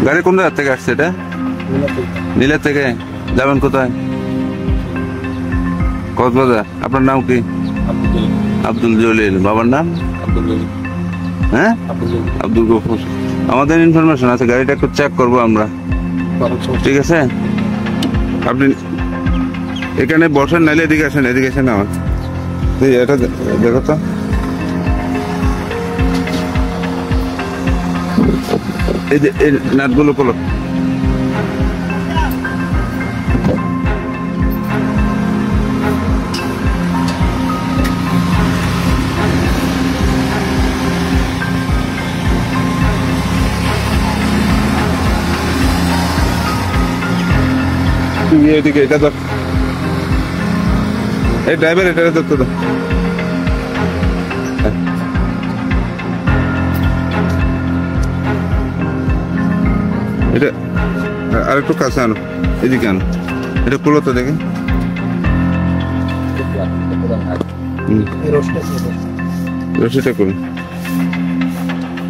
গাড়ি কোন জায়গা থেকে আসছে এটা? নীলা থেকে। যাবেন কোথায়? কক্সবাজার। আপনার নাম কি? আব্দুল জলিল। বাবার নাম? হ্যাঁ, আব্দুল গফুর। আমাদের ইনফরমেশন আছে, গাড়িটা একটু চেক করবো আমরা, ঠিক আছে? আপনি এখানে বসেন, নাইলে এদিকে আসেন। এদিকে আসেন আমার, এটা দেখো তো। এই যে এই নাটগুলো খোলো। এদিকে এটা তো, এই ড্রাইভার এটা ধরতে দাও। এটা আর একটু কাছে আনো, এদিকে আনো। এটা খুলো তো দেখে। রশিটা করুন,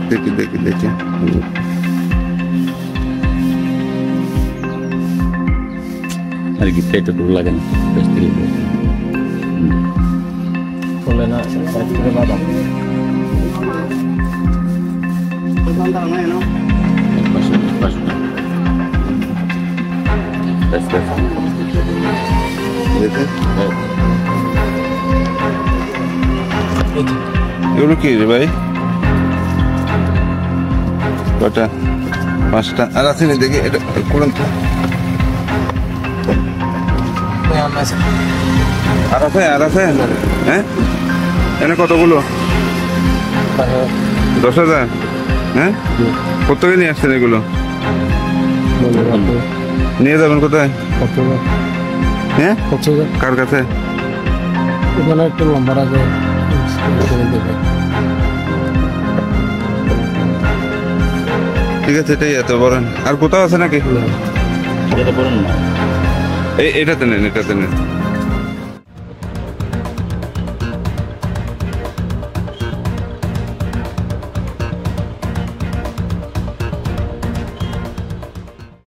দেখি দেখি দেখি। আর কি এটা তো লাগে না, বলে না বাবা এগুলো কি রে ভাই? কটা? 5টা। আর আছে না দেখি, এটা করুন তো। আর আছে, আর আছে। হ্যাঁ, এনে কতগুলো? 10,000। হ্যাঁ, কোথায় নিয়ে আসছেন এগুলো? নিয়ে যাবেন কোথায়? হ্যাঁ, কার কাছে? একটু লম্বা রাখবে। ঠিক আছে, এটাই এত বলেন। আর কোথাও আছে নাকি? এটা বলেন না, এটাতে নেন, এটাতে নেন।